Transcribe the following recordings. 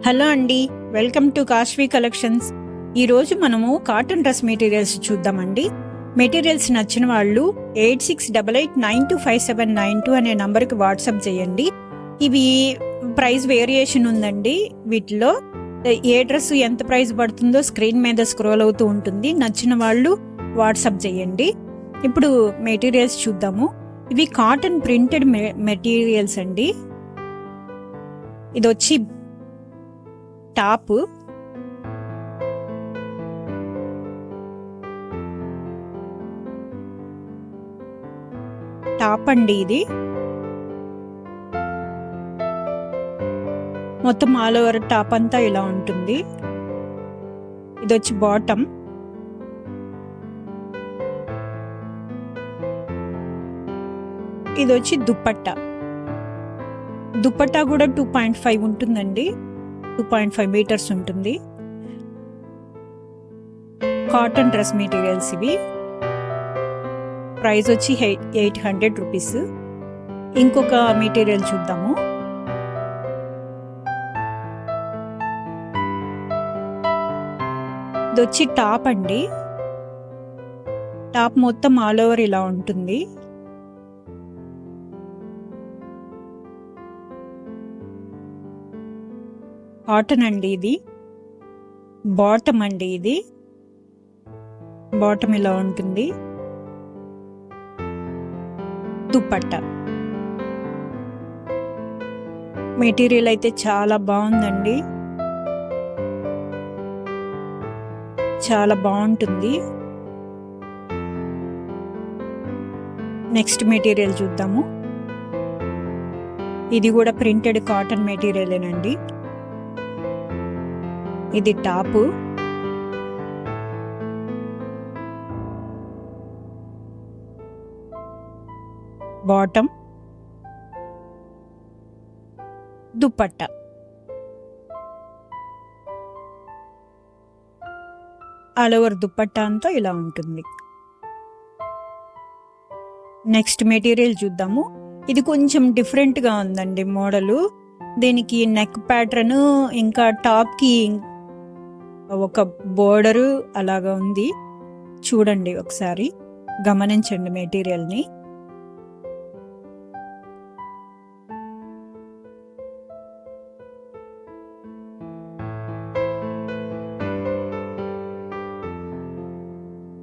Hello అండి, welcome to Kashvi collections. ఈరోజు మనము కాటన్ డ్రెస్ మెటీరియల్స్ చూద్దామండి. మెటీరియల్స్ నచ్చిన వాళ్ళు 8688925792 అనే నంబర్కి వాట్సాప్ చేయండి. ఇవి ప్రైస్ వేరియేషన్ ఉందండి. వీటిలో ఏ డ్రెస్ ఎంత ప్రైస్ పడుతుందో స్క్రీన్ మీద స్క్రోల్ అవుతూ ఉంటుంది. నచ్చిన వాళ్ళు వాట్సాప్ చేయండి. ఇప్పుడు మెటీరియల్స్ చూద్దాము. ఇవి కాటన్ ప్రింటెడ్ మెటీరియల్స్ అండి. ఇది వచ్చి టాప్, అండి. ఇది మొత్తం ఆల్ ఓవర్ టాప్ అంతా ఇలా ఉంటుంది. ఇది వచ్చి బాటమ్. ఇది వచ్చి దుపట్టా కూడా 2.5 ఉంటుందండి. 2.5 మీటర్స్ ఉంటుంది. కాటన్ డ్రెస్ మెటీరియల్స్ ఇవి. ప్రైస్ వచ్చి 800 రూపీస్. ఇంకొక మెటీరియల్ చూద్దాము. ఇది వచ్చి టాప్ అండి. టాప్ మొత్తం ఆల్ ఓవర్ ఇలా ఉంటుంది. కాటన్ అండి. ఇది బాటమ్ అండి. ఇది బాటమ్ ఇలా ఉంటుంది. దుపట్టా మెటీరియల్ అయితే చాలా బాగుందండి. చాలా బాగుంటుంది. నెక్స్ట్ మెటీరియల్ చూద్దాము. ఇది కూడా ప్రింటెడ్ కాటన్ మెటీరియలేనండి. ఇది top, bottom, dupatta. All over dupatta అంతా ఇలా ఉంటుంది. నెక్స్ట్ మెటీరియల్ చూద్దాము. ఇది కొంచెం డిఫరెంట్గా ఉందండి మోడలు. దీనికి నెక్ ప్యాటర్న్, ఇంకా టాప్కి ఒక బోర్డరు అలాగా ఉంది. చూడండి, ఒకసారి గమనించండి మెటీరియల్ని.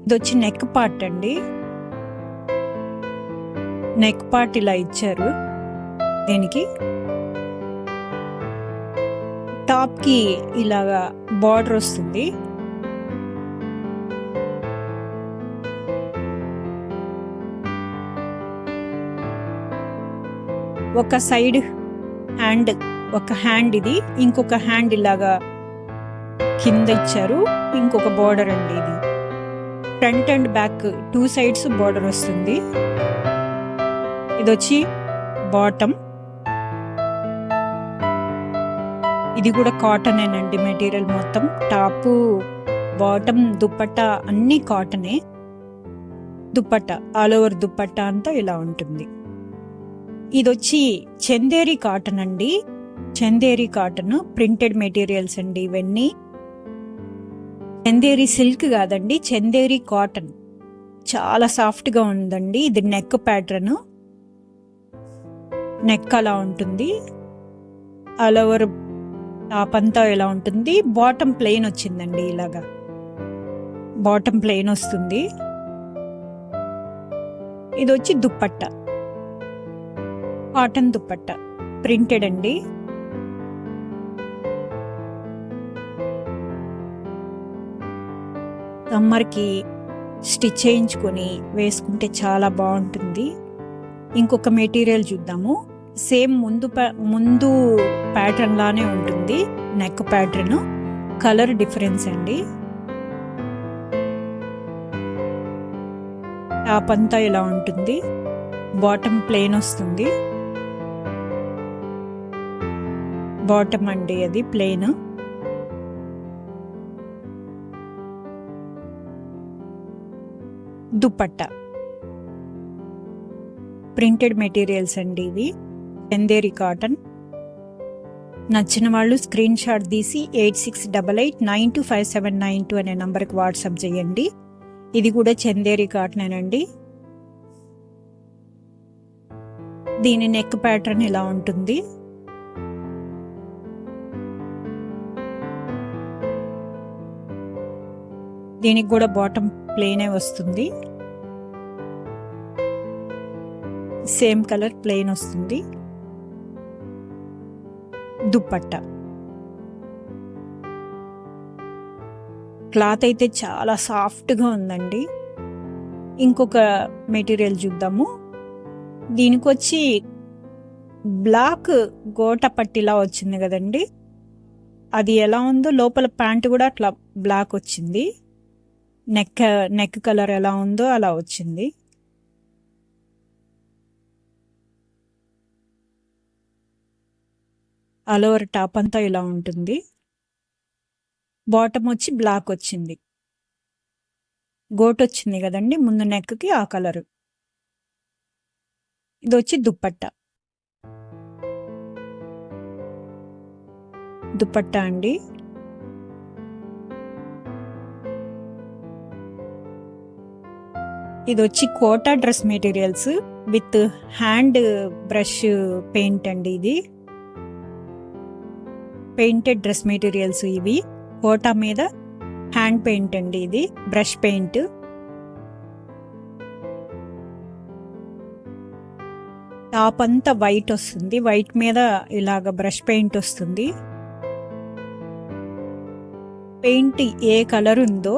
ఇది వచ్చి నెక్ పార్ట్ అండి. నెక్ పార్ట్ ఇలా ఇచ్చారు. దీనికి టాప్ కి ఇలాగా బార్డర్ వస్తుంది. ఒక సైడ్ హ్యాండ్, ఒక హ్యాండ్ ఇది, ఇంకొక హ్యాండ్ ఇలాగా కింద ఇచ్చారు. ఇంకొక బార్డర్ అండి. ఇది front and back 2 sides border వస్తుంది. ఇది వచ్చి బాటమ్. ఇది కూడా కాటనేనండి మెటీరియల్ మొత్తం. టాపు, బాటమ్, దుపట్టా అన్నీ కాటనే. దుపట్టా ఆల్ ఓవర్ దుపట్టా అంతా ఇలా ఉంటుంది. ఇది వచ్చి చందేరి కాటన్ అండి. చందేరి కాటన్ ప్రింటెడ్ మెటీరియల్స్ అండి ఇవన్నీ. చందేరి సిల్క్ కాదండి, చందేరి కాటన్. చాలా సాఫ్ట్గా ఉందండి. ఇది నెక్ ప్యాటర్న్. నెక్ అలా ఉంటుంది. ఆల్ ఓవర్ టాప్ అంతా ఎలా ఉంటుంది. బాటమ్ ప్లెయిన్ వచ్చిందండి. ఇలాగా బాటమ్ ప్లెయిన్ వస్తుంది. ఇది వచ్చి దుపట్టా, కాటన్ దుపట్టా ప్రింటెడ్ అండి. సమ్మర్కి స్టిచ్ చేయించుకొని వేసుకుంటే చాలా బాగుంటుంది. ఇంకొక మెటీరియల్ చూద్దాము. సేమ్ ముందు ప్యాటర్న్ లానే ఉంటుంది. నెక్ ప్యాటర్న్, కలర్ డిఫరెన్స్ అండి. టాప్ అంతా ఇలా ఉంటుంది. బాటమ్ ప్లెయిన్ వస్తుంది. బాటమ్ అండి అది ప్లెయిన్. దుపట్టా ప్రింటెడ్ మెటీరియల్స్ అండి ఇవి. చందేరి కాటన్. నచ్చిన వాళ్ళు స్క్రీన్ షాట్ తీసి 8688925792 అనే నంబర్కి వాట్సాప్ చేయండి. ఇది కూడా చందేరి కాటనేనండి. దీని నెక్ ప్యాటర్న్ ఇలా ఉంటుంది. దీనికి కూడా బాటమ్ ప్లెయినే వస్తుంది. సేమ్ కలర్ ప్లెయిన్ వస్తుంది. దుప్పట్టా క్లాత్ అయితే చాలా సాఫ్ట్గా ఉందండి. ఇంకొక మెటీరియల్ చూద్దాము. దీనికి వచ్చి బ్లాక్ గోట పట్టిలా వచ్చింది కదండి, అది ఎలా ఉందో లోపల ప్యాంట్ కూడా అట్లా బ్లాక్ వచ్చింది. నెక్ కలర్ ఎలా ఉందో అలా వచ్చింది. ఆల్ ఓవర్ టాప్ అంతా ఇలా ఉంటుంది. బాటమ్ వచ్చి బ్లాక్ వచ్చింది. గోట్ వచ్చింది కదండి ముందు నెక్కి, ఆ కలరు. ఇది వచ్చి దుప్పట్టా అండి. ఇది వచ్చి Kota dress materials with hand brush paint అండి. ఇది పెయింటెడ్ డ్రెస్ మెటీరియల్స్ ఇవి. కోటా మీద హ్యాండ్ పెయింట్ అండి, ఇది బ్రష్ పెయింట్. టాప్ అంతా వైట్ వస్తుంది, వైట్ మీద ఇలాగ బ్రష్ పెయింట్ వస్తుంది. పెయింట్ ఏ కలర్ ఉందో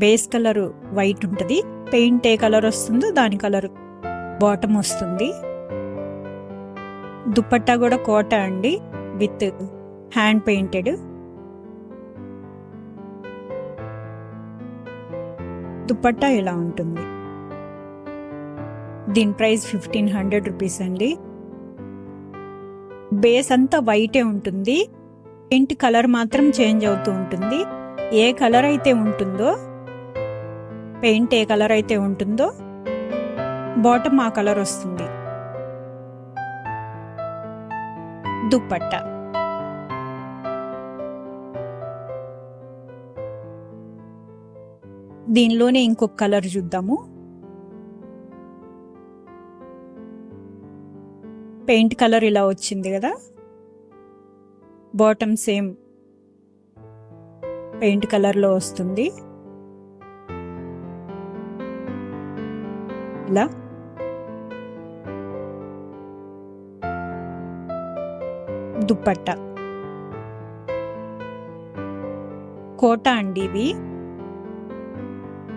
బేస్ కలర్ వైట్ ఉంటుంది, పెయింట్ ఏ కలర్ వస్తుందో దాని కలర్ బాటమ్ వస్తుంది. దుపట్టా కూడా కోటా అండి విత్ హ్యాండ్ పెయింటెడ్. దుపట్టా ఇలా ఉంటుంది. దీని ప్రైస్ 1500 రూపీస్ అండి. బేస్ అంతా వైటే ఉంటుంది, పెయింట్ కలర్ మాత్రం చేంజ్ అవుతూ ఉంటుంది. ఏ కలర్ అయితే ఉంటుందో, పెయింట్ ఏ కలర్ అయితే ఉంటుందో బాటమ్ ఆ కలర్ వస్తుంది. దుపట్టా దీనిలోనే ఇంకొక కలర్ చూద్దాము. పెయింట్ కలర్ ఇలా వచ్చింది కదా, బాటమ్ సేమ్ పెయింట్ కలర్లో వస్తుంది. ఇలా దుపట్టా కోటా అండి, ఇవి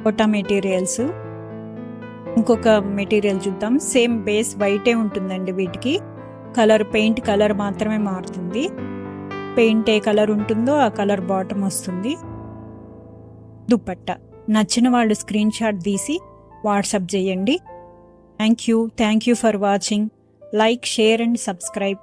కోటా మెటీరియల్స్. ఇంకొక మెటీరియల్ చూద్దాం. సేమ్ బేస్ వైటే ఉంటుందండి, వీటికి కలర్ పెయింట్ కలర్ మాత్రమే మారుతుంది. పెయింట్ ఏ కలర్ ఉంటుందో ఆ కలర్ బాటమ్ వస్తుంది. దుపట్టా నచ్చిన వాళ్ళు స్క్రీన్ షాట్ తీసి వాట్సాప్ చేయండి. Thank you for watching. Like, share and subscribe.